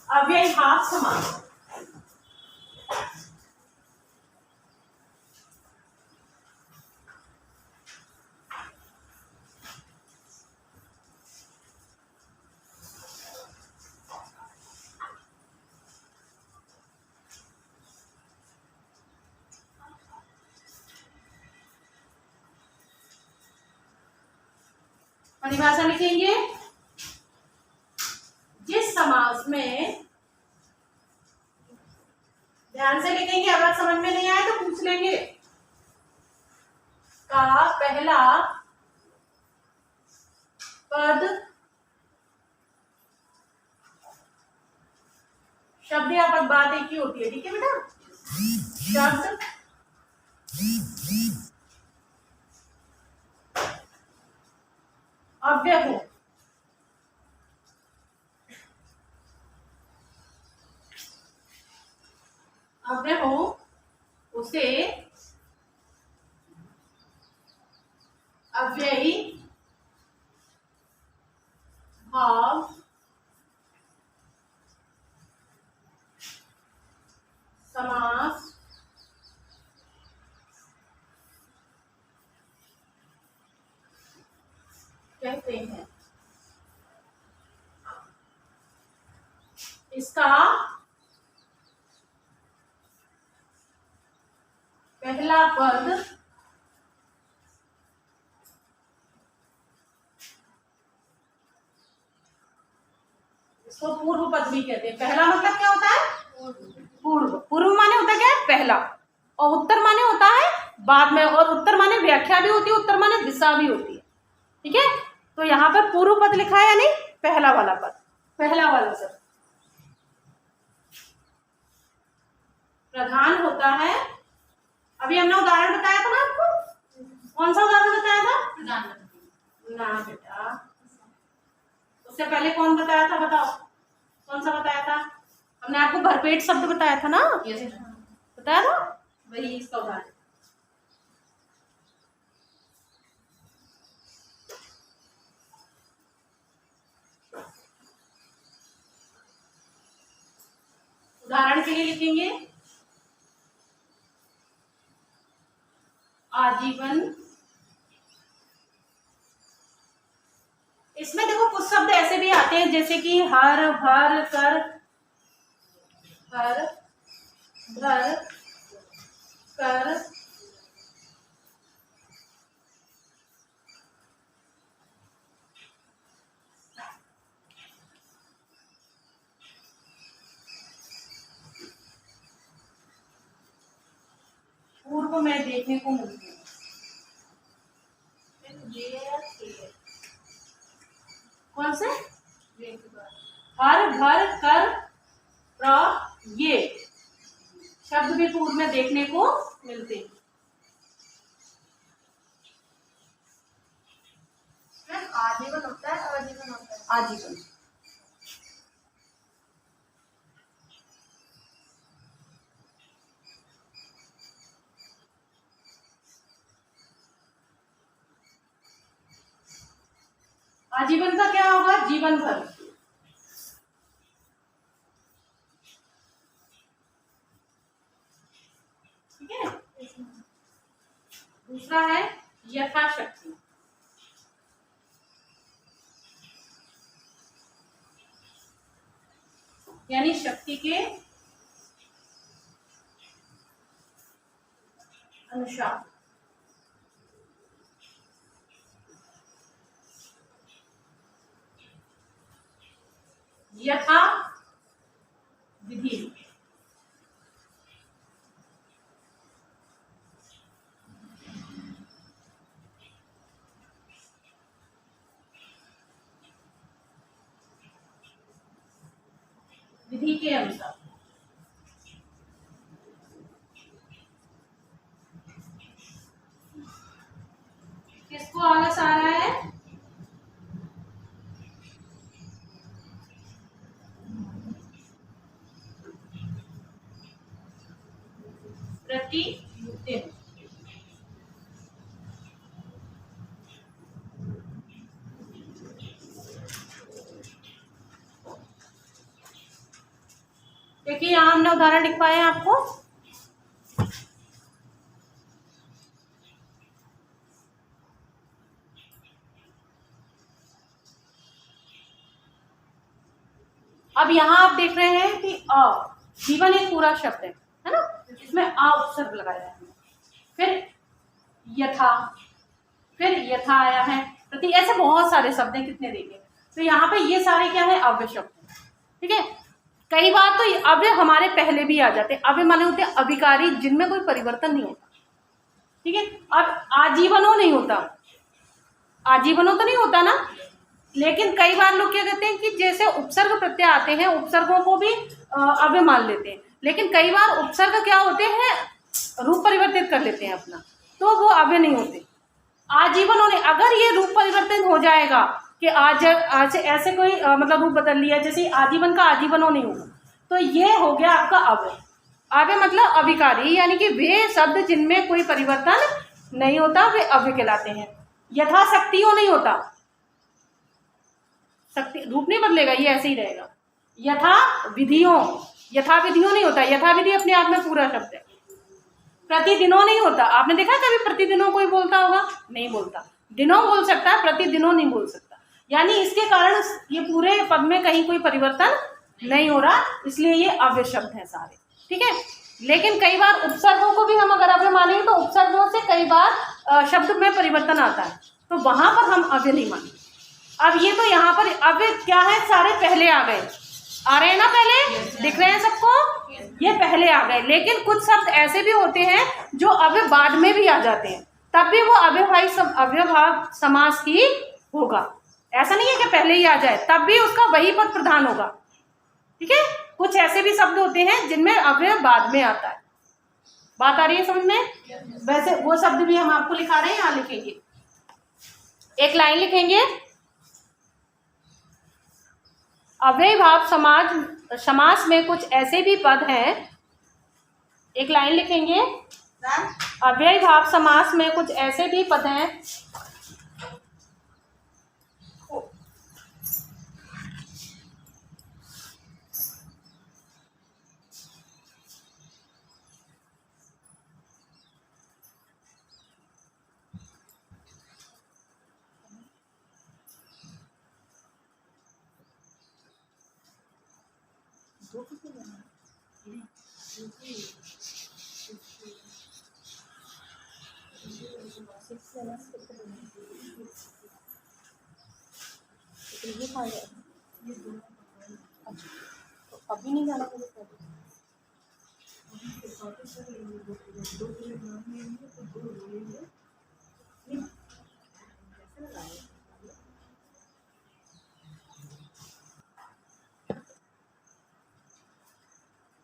अव्ययभाव समास। परिभाषा लिखेंगे, जिस समास में, ध्यान से लिखेंगे, अगर समझ में नहीं आए तो पूछ लेंगे, का पहला पद शब्द या पद, बात एक ही होती है, ठीक है बेटा। शब्द अव्यय हो, अव्यय हो, उसे अव्ययी भाव समास कहते हैं। इसका पहला पद इसको पूर्व पद भी कहते हैं। पहला मतलब क्या होता है? पूर्व। पूर्व माने होता है क्या है? पहला। और उत्तर माने होता है बाद में, और उत्तर माने व्याख्या भी होती है, उत्तर माने दिशा भी होती है, ठीक है। तो यहाँ पर पूर्व पद लिखा है, यानी पहला वाला पद, पहला वाला शब्द प्रधान होता है। अभी हमने उदाहरण बताया था ना आपको, कौन सा उदाहरण बताया था? ना बेटा, उससे पहले कौन बताया था, बताओ कौन सा बताया था? हमने आपको भरपेट शब्द बताया था ना, बताया था, वही इसका उदाहरण। उदाहरण के लिए लिखेंगे, आजीवन। इसमें देखो कुछ शब्द ऐसे भी आते हैं जैसे कि हर, भर, कर, हर, भर, कर, पूर्व में देखने को मिलते हैं। कौन से? हर, भर, कर, प्र, ये शब्द भी पूर्व में देखने को मिलते हैं। आजीवन होता है, आजीवन होता है। आजीवन। आजीवन का क्या होगा? जीवन भर। ठीक है। दूसरा है यथाशक्ति, यानी शक्ति के अनुसार। यथा विधि, विधि के अनुसार। किसको आलस आ रहा है? प्रतियुक्तिम। देखिए यहाँ हमने उदाहरण लिखवाए हैं आपको। अब यहाँ आप देख रहे हैं कि जीवन एक पूरा शब्द है ना, इसमें उपसर्ग लगाया है, फिर यथा आया है, प्रति, ऐसे बहुत सारे शब्द हैं, कितने देंगे। तो यहाँ पे ये सारे क्या है, अव्यय शब्द हैं। ठीक है, कई बार तो अव्यय हमारे पहले भी आ जाते हैं। अव्यय माने होते हैं अभिकारी, जिनमें कोई परिवर्तन नहीं होता। ठीक है, अब आजीवनो नहीं होता, आजीवनो तो नहीं होता ना, लेकिन कई बार लोग क्या कहते हैं कि जैसे उपसर्ग प्रत्यय आते हैं, उपसर्गों को भी अव्यय मान लेते हैं, लेकिन कई बार उपसर्ग क्या होते हैं, रूप परिवर्तित कर लेते हैं अपना, तो वो अव्यय नहीं होते। आजीवन होने, अगर ये रूप परिवर्तन हो जाएगा कि आज ऐसे कोई मतलब रूप बदल लिया, जैसे आजीवन का आजीवन हो नहीं होगा, तो ये हो गया आपका अव्यय। अव्यय मतलब अभिकारी, यानी कि वे शब्द जिनमें कोई परिवर्तन नहीं होता, वे अव्यय कहलाते हैं। यथाशक्ति हो नहीं होता, शक्ति रूप नहीं बदलेगा, ये ऐसे ही रहेगा। यथा विधियों नहीं होता, यथा विधि अपने आप में पूरा शब्द है। प्रतिदिनों नहीं होता, आपने देखा कभी प्रतिदिनों कोई बोलता होगा, नहीं बोलता। दिनों बोल सकता है, प्रतिदिनों नहीं बोल सकता, यानी इसके कारण ये पूरे पद में कहीं कोई परिवर्तन नहीं हो रहा, इसलिए ये अव्यय शब्द हैं सारे। ठीक है, लेकिन कई बार उपसर्गों को भी हम अगर अव्यय मानेंगे तो उपसर्गों से कई बार शब्द में परिवर्तन आता है, तो वहां पर हम अव्यय नहीं मानेंगे। अब ये तो यहाँ पर अव्यय क्या है, सारे पहले आ गए, आ रहे हैं ना, पहले दिख रहे हैं सबको, ये पहले आ गए। लेकिन कुछ शब्द ऐसे भी होते हैं जो अव्यय बाद में भी आ जाते हैं, तब भी वो अव्ययभाव समास ही होगा। ऐसा नहीं है कि पहले ही आ जाए, तब भी उसका वही पद प्रधान होगा। ठीक है, कुछ ऐसे भी शब्द होते हैं जिनमें अव्यय बाद में आता है। बात आ रही है समझ में? वैसे वो शब्द भी हम आपको लिखा रहे हैं, यहाँ लिखेंगे, एक लाइन लिखेंगे, अव्ययभाव समास में कुछ ऐसे भी पद हैं, एक लाइन लिखेंगे, अव्ययभाव समास में कुछ ऐसे भी पद हैं अभी नहीं जाना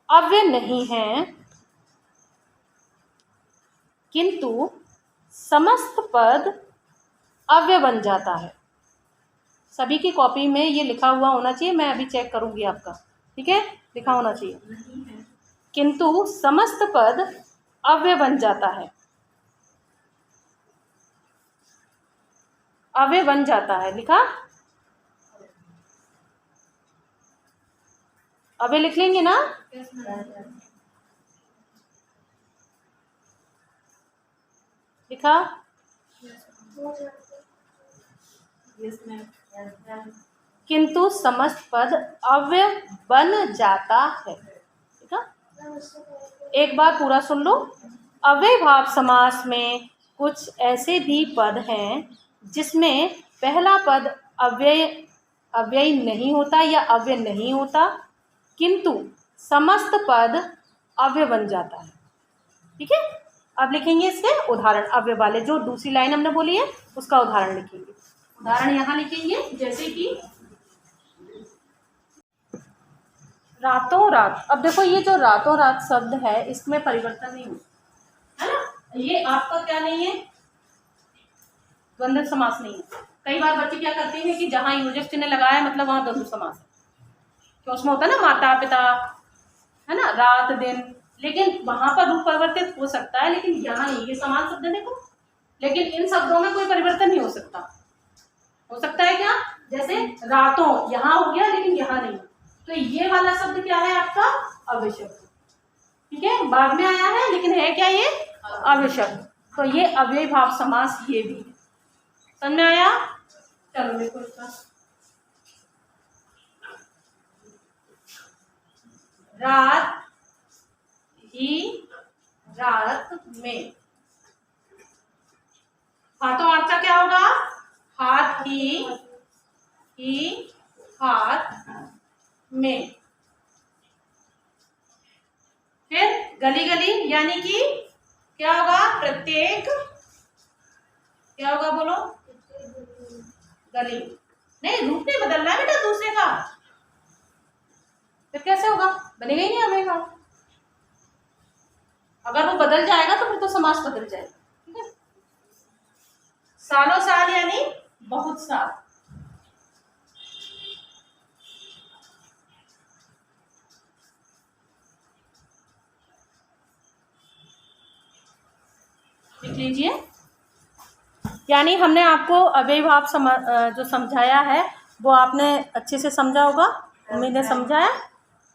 अव्यय नहीं है, किंतु समस्त पद अव्यय बन जाता है। सभी की कॉपी में ये लिखा हुआ होना चाहिए, मैं अभी चेक करूंगी आपका। ठीक है, लिखा होना चाहिए, किंतु समस्त पद अव्यय बन जाता है, अव्यय बन जाता है, लिखा, अव्यय लिख लेंगे ना? लिखा, किंतु समस्त पद अव्यय बन जाता है। ठीक है, एक बार पूरा सुन लो। अव्ययभाव समास में कुछ ऐसे भी पद हैं जिसमें पहला पद अव्यय नहीं होता या अव्यय नहीं होता, किंतु समस्त पद अव्यय बन जाता है। ठीक है, अब लिखेंगे इसके उदाहरण, अव्यय वाले जो दूसरी लाइन हमने बोली है उसका उदाहरण लिखेंगे। उदाहरण यहाँ लिखेंगे, जैसे कि रातों रात। अब देखो ये जो रातों रात शब्द है, इसमें परिवर्तन नहीं होता है ना, ये आपका क्या नहीं है, द्वंद्व समास नहीं है। कई बार बच्चे क्या करते हैं कि जहाँ योजक चिन्ह लगाया मतलब वहाँ द्वंद्व समास है, तो उसमें होता है ना माता पिता, है ना, रात दिन, लेकिन वहां पर रूप परिवर्तित हो सकता है, लेकिन यहाँ नहीं, ये समान शब्द देखो, लेकिन इन शब्दों में कोई परिवर्तन नहीं हो सकता। हो सकता है क्या, जैसे रातों यहाँ हो गया लेकिन यहाँ नहीं, तो ये वाला शब्द क्या है आपका अव्यय शब्द। ठीक है, बाद में आया है लेकिन है क्या ये? अव्यय शब्द। तो ये अव्ययीभाव समास ये भी है। समझ में आया? चलो देखो इसका। रात ही रात में, हाथों हाथ का क्या होगा? हाथ ही हाथ में। फिर गली गली यानी कि क्या होगा? प्रत्येक, क्या होगा बोलो? गली। नहीं, रूप नहीं बदलना है बेटा दूसरे का, फिर कैसे होगा? बनेगा ही नहीं अव्ययीभाव। अगर वो बदल जाएगा तो फिर तो समास बदल जाएगा। ठीक है, सालों साल यानी बहुत साल। लिख लीजिए। यानी हमने आपको अव्ययीभाव जो समझाया है वो आपने अच्छे से समझा होगा, उम्मीद है समझा है।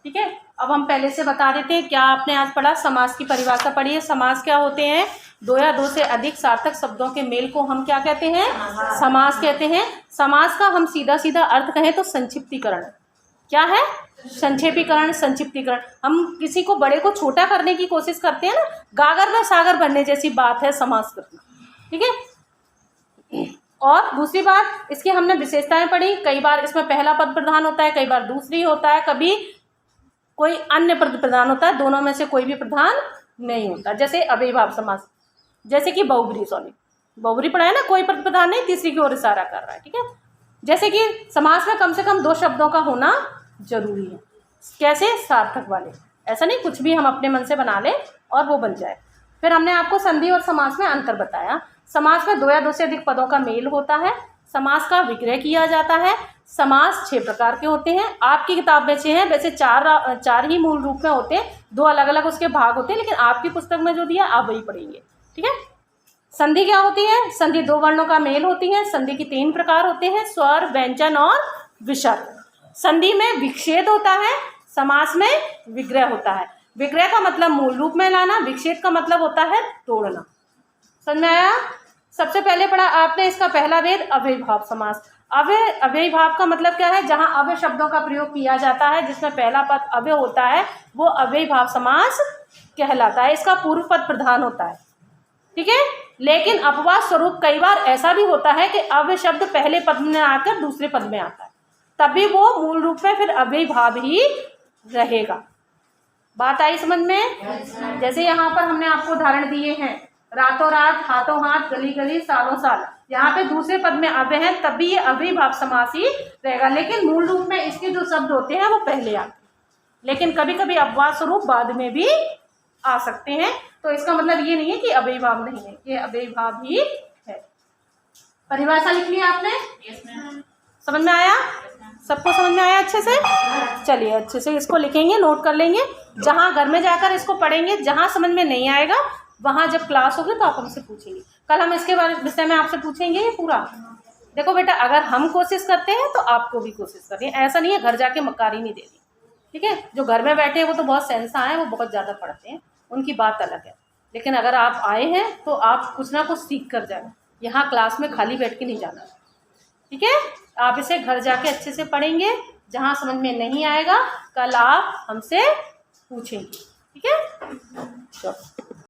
ठीक है, अब हम पहले से बता देते हैं क्या आपने आज पढ़ा। समास की परिभाषा पढ़ी है। समास क्या होते हैं? दो या दो से अधिक सार्थक शब्दों के मेल को हम क्या कहते हैं? समास कहते हैं। समास का हम सीधा सीधा अर्थ कहें तो संक्षिप्तीकरण। क्या है? संक्षेपीकरण, संक्षिप्तीकरण। हम किसी को बड़े को छोटा करने की कोशिश करते हैं ना, गागर में सागर भरने जैसी बात है समास करना। ठीक है, और दूसरी बात, इसकी हमने विशेषताएं पढ़ी। कई बार इसमें पहला पद प्रधान होता है, कई बार दूसरी होता है, कभी कोई अन्य पद प्रधान होता है, दोनों में से कोई भी प्रधान नहीं होता। जैसे अव्ययीभाव समास, जैसे कि बहुब्री पढ़ा है ना, कोई पद प्रधान नहीं, तीसरी की ओर इशारा कर रहा है। ठीक है, जैसे कि समास में कम से कम दो शब्दों का होना जरूरी है। कैसे? सार्थक वाले। ऐसा नहीं कुछ भी हम अपने मन से बना लें और वो बन जाए। फिर हमने आपको संधि और समास में अंतर बताया। समास में दो या दो से अधिक पदों का मेल होता है। समास का विग्रह किया जाता है। समास 6 प्रकार के होते हैं। आपकी किताब में 6 हैं, वैसे चार ही मूल रूप में होते हैं, 2 अलग अलग उसके भाग होते हैं, लेकिन आपकी पुस्तक में जो दिया आप वही पढ़ेंगे। ठीक है, संधि क्या होती है? संधि 2 वर्णों का मेल होती है। संधि के 3 प्रकार होते हैं, स्वर, व्यंजन और विसर्ग। संधि में विच्छेद होता है, समास में विग्रह होता है। विग्रह का मतलब मूल रूप में लाना, विच्छेद का मतलब होता है तोड़ना। समझ में आया? सबसे पहले पढ़ा आपने इसका पहला भेद अव्ययीभाव समास। अव्ययीभाव का मतलब क्या है? जहां अव्यय शब्दों का प्रयोग किया जाता है, जिसमें पहला पद अव्यय होता है, वो अव्ययीभाव समास कहलाता है। इसका पूर्व पद प्रधान होता है। ठीक है, लेकिन अपवाद स्वरूप कई बार ऐसा भी होता है कि अव्यय शब्द पहले पद में आकर दूसरे पद में आता है, तभी वो मूल रूप में फिर अव्ययीभाव ही रहेगा। बात आई समझ में? जैसे यहाँ पर हमने आपको उदाहरण दिए हैं, रातों रात, हाथों हाथ, गली गली, सालों साल। यहाँ पे दूसरे पद में अव्यय है, तब भी ये अव्ययीभाव समास ही रहेगा, लेकिन मूल रूप में इसके जो शब्द होते हैं वो पहले आते हैं, लेकिन कभी कभी अपवाद स्वरूप बाद में भी आ सकते हैं। तो इसका मतलब ये नहीं है कि अव्ययीभाव नहीं है, ये अव्ययीभाव ही है। परिभाषा लिख ली आपने? समझ में आया? सबको समझ में आया अच्छे से? चलिए अच्छे से इसको लिखेंगे, नोट कर लेंगे। जहाँ घर में जाकर इसको पढ़ेंगे, जहाँ समझ में नहीं आएगा वहाँ जब क्लास होगी तो आप हमसे पूछेंगे। कल हम इसके विषय में आपसे पूछेंगे ये पूरा। देखो बेटा, अगर हम कोशिश करते हैं तो आपको भी कोशिश करनी है। ऐसा नहीं है घर जाके मक्कारी नहीं देनी। ठीक है, जो घर में बैठे हैं वो तो बहुत सेंसा हैं, वो बहुत ज़्यादा पढ़ते हैं, उनकी बात अलग है। लेकिन अगर आप आए हैं तो आप कुछ ना कुछ सीख कर जाए। यहाँ क्लास में खाली बैठ के नहीं जाना। ठीक है, आप इसे घर जाके अच्छे से पढ़ेंगे। जहाँ समझ में नहीं आएगा कल आप हमसे पूछेंगे। ठीक है, चलो।